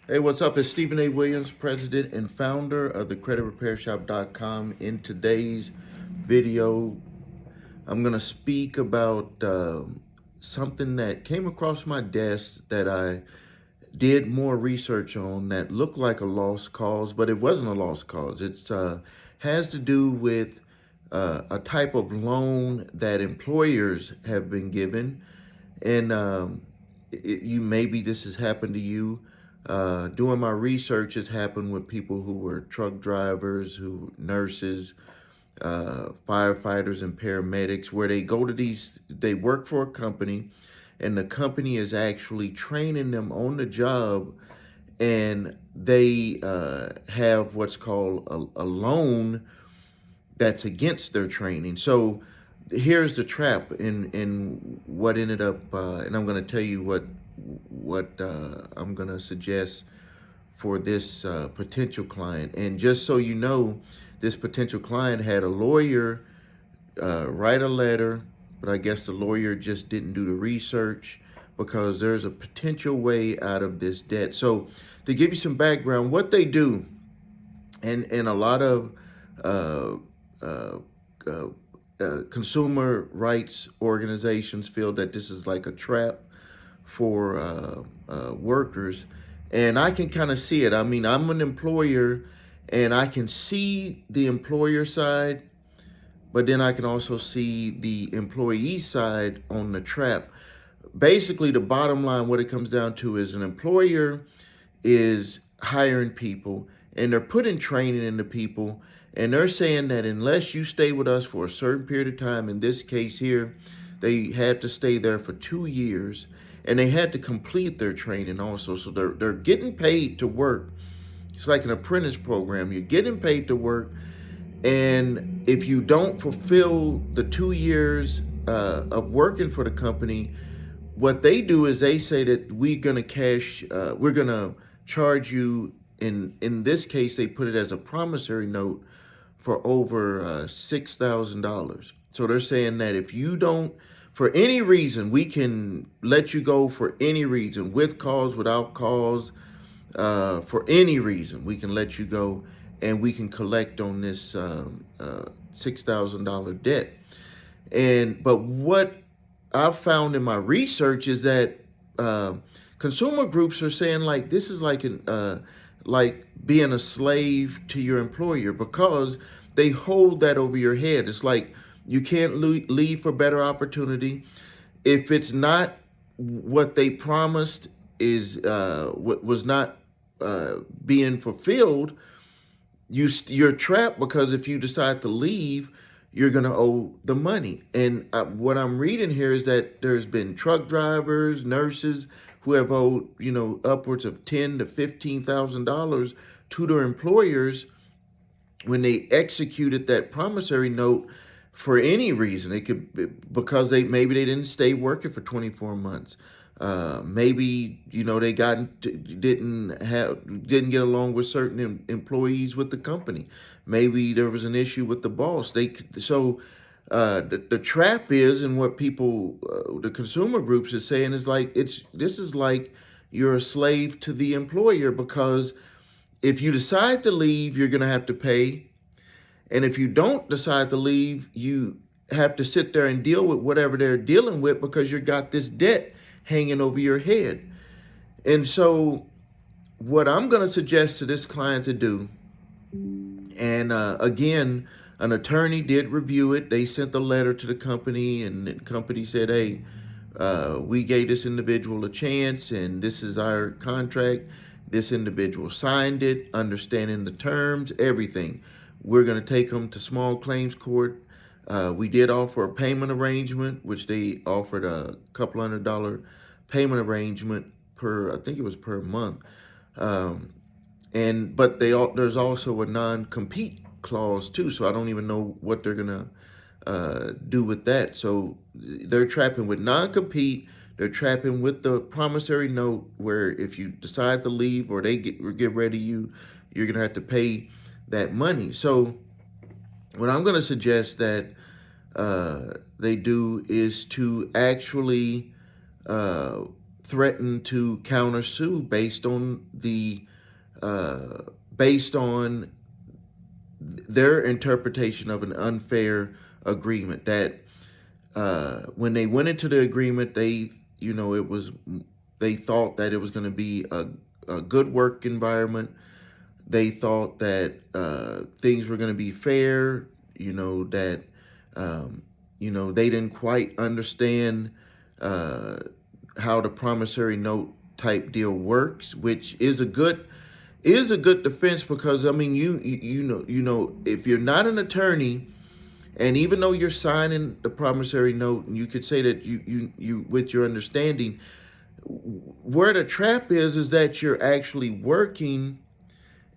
Hey, what's up? It's Stephen A. Williams, president and founder of the creditrepairshop.com. In today's video, I'm going to speak about something that came across my desk that I did more research on that looked like a lost cause, but it wasn't a lost cause. It has to do with a type of loan that employers have been given, and you maybe this has happened to you. Doing my research, it's happened with people who were truck drivers, who nurses, firefighters, and paramedics, where they go to they work for a company, and the company is actually training them on the job, and they have what's called a loan that's against their training. So here's the trap in what ended up, and I'm going to tell you what I'm going to suggest for this potential client. And just so you know, this potential client had a lawyer write a letter, but I guess the lawyer just didn't do the research because there's a potential way out of this debt. So to give you some background, what they do, and a lot of uh, uh, uh, consumer rights organizations feel that this is like a trap for workers. And I can kind of see it. I mean, I'm an employer and I can see the employer side, but then I can also see the employee side on the trap. Basically, the bottom line, what it comes down to is an employer is hiring people and they're putting training into people, and they're saying that unless you stay with us for a certain period of time, in this case here, they had to stay there for 2 years, and they had to complete their training also. So they're getting paid to work. It's like an apprentice program. You're getting paid to work, and if you don't fulfill the 2 years of working for the company, what they do is they say that we're gonna charge you. In this case, they put it as a promissory note for over $6,000. So they're saying that if you don't, for any reason, we can let you go for any reason, with cause, without cause, for any reason, we can let you go, and we can collect on this $6,000 debt. And but what I've found in my research is that uh, consumer groups are saying like this is like being a slave to your employer, because they hold that over your head. It's like you can't leave for better opportunity. If it's not what they promised is what was not being fulfilled, you're trapped, because if you decide to leave, you're going to owe the money. And what I'm reading here is that there's been truck drivers, nurses who have owed, upwards of $10,000 to $15,000 to their employers when they executed that promissory note for any reason. It could be because maybe they didn't stay working for 24 months. Maybe they didn't get along with certain employees with the company. Maybe there was an issue with the boss. The trap is, and what people, the consumer groups is saying, is like this is like you're a slave to the employer, because if you decide to leave, you're going to have to pay. And if you don't decide to leave, you have to sit there and deal with whatever they're dealing with, because you got this debt hanging over your head. And so, what I'm going to suggest to this client to do, and again, an attorney did review it. They sent a letter to the company, and the company said, hey, we gave this individual a chance, and this is our contract. This individual signed it, understanding the terms, everything. We're going to take them to small claims court. We did offer a payment arrangement, which they offered a couple $100 payment arrangement I think it was per month. But there's also a non-compete clause too, so I don't even know what they're gonna do with that. So they're trapping with non-compete. They're trapping with the promissory note, where if you decide to leave or they get rid of you, you're gonna have to pay that money. So what I'm gonna suggest that they do is to actually threatened to countersue based on the uh, based on their interpretation of an unfair agreement. That when they went into the agreement, it was they thought that it was going to be a good work environment. They thought that things were going to be fair. That they didn't quite understand uh, how the promissory note type deal works, which is a good defense, because I mean you know if you're not an attorney, and even though you're signing the promissory note, and you could say that you with your understanding, where the trap is that you're actually working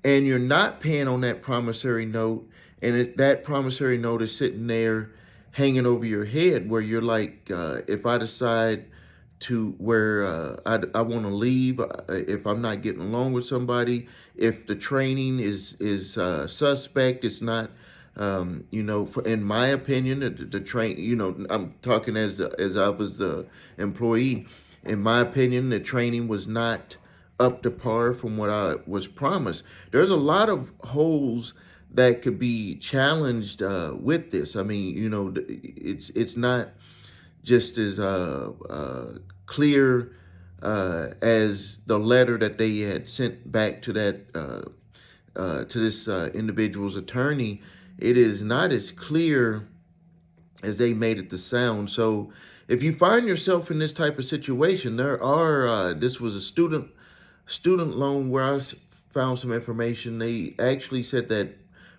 and you're not paying on that promissory note, and that promissory note is sitting there hanging over your head, where you're like, if I decide to where I want to leave, if I'm not getting along with somebody, if the training is suspect, it's not. In my opinion, the train. I'm talking as I was the employee. In my opinion, the training was not up to par from what I was promised. There's a lot of holes that could be challenged with this. I mean, it's not just as clear as the letter that they had sent back to this individual's attorney. It is not as clear as they made it to sound. So, if you find yourself in this type of situation, this was a student loan where found some information. They actually said that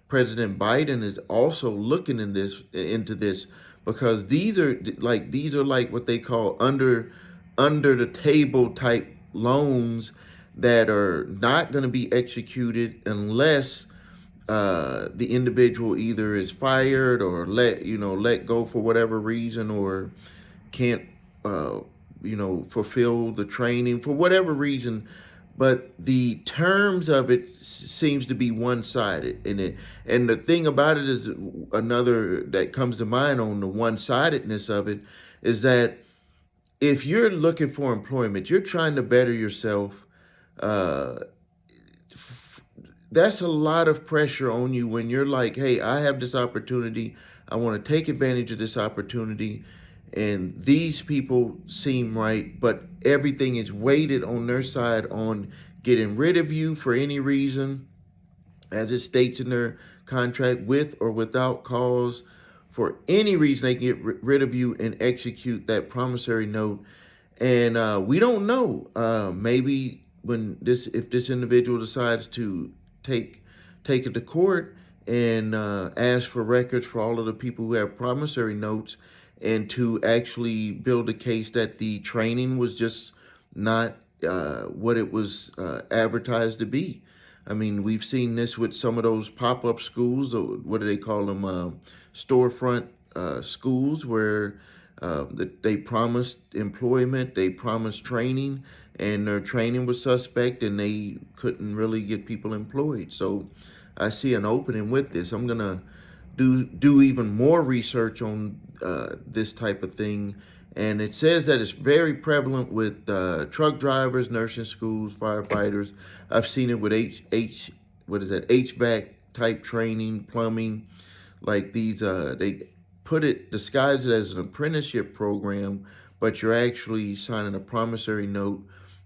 President Biden is also looking into this, because these are like what they call under the table type loans that are not going to be executed unless the individual either is fired or let go for whatever reason, or can't fulfill the training for whatever reason. But the terms of it seems to be one-sided, and the thing about it is, another that comes to mind on the one-sidedness of it, is that if you're looking for employment, you're trying to better yourself. uh, that's a lot of pressure on you when you're like, hey, I have this opportunity. I want to take advantage of this opportunity. And these people seem right, but everything is weighted on their side on getting rid of you for any reason, as it states in their contract, with or without cause. For any reason, they can get rid of you and execute that promissory note. And we don't know. Maybe if this individual decides to take it to court and ask for records for all of the people who have promissory notes, and to actually build a case that the training was just not what it was advertised to be. I mean, we've seen this with some of those pop-up schools, or what do they call them, storefront schools, where they promised employment, they promised training, and their training was suspect, and they couldn't really get people employed. So I see an opening with this. I'm gonna do even more research on this type of thing, and it says that it's very prevalent with truck drivers, nursing schools, firefighters. I've seen it with HVAC type training, plumbing. Like these, they disguise it as an apprenticeship program, but you're actually signing a promissory note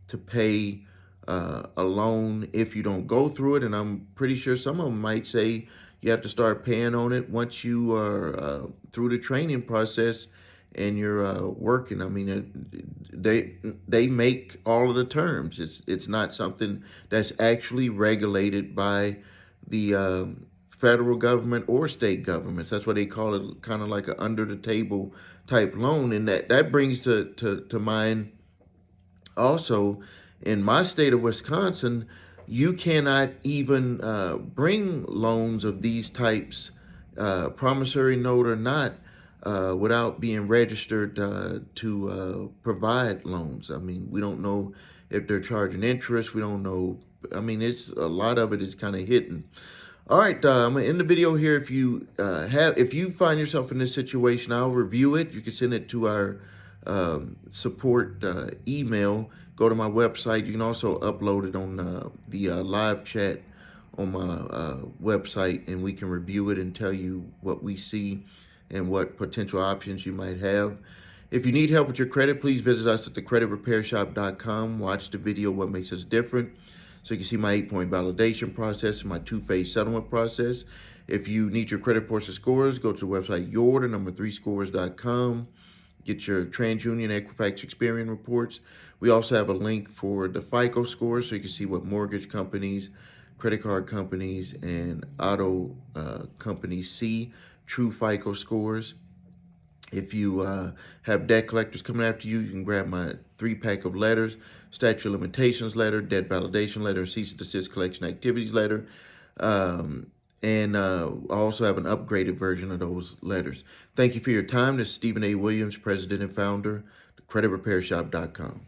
to pay a loan if you don't go through it. And I'm pretty sure some of them might say you have to start paying on it once you are through the training process and you're working. I mean, they make all of the terms. It's not something that's actually regulated by the federal government or state governments. That's why they call it kind of like an under the table type loan. And that brings to mind also, in my state of Wisconsin, you cannot even bring loans of these types, promissory note or not, without being registered to provide loans. I mean, we don't know if they're charging interest. We don't know. I mean, it's a lot of it is kind of hidden. All right, I'm gonna end the video here. If you find yourself in this situation, I'll review it. You can send it to our support email, go to my website. You can also upload it on the live chat on my website, and we can review it and tell you what we see and what potential options you might have. If you need help with your credit, please visit us at thecreditrepairshop.com. Watch the video, What Makes Us Different, so you can see my 8-point validation process and my 2-phase settlement process. If you need your credit reports and scores, go to the website your3scores.com. Get your TransUnion, Equifax, Experian reports. We also have a link for the FICO scores, so you can see what mortgage companies, credit card companies, and auto companies see true FICO scores. If you have debt collectors coming after you, you can grab my 3-pack of letters: statute of limitations letter, debt validation letter, cease and desist collection activities letter. And I also have an upgraded version of those letters. Thank you for your time. This is Stephen A. Williams, President and Founder, thecreditrepairshop.com.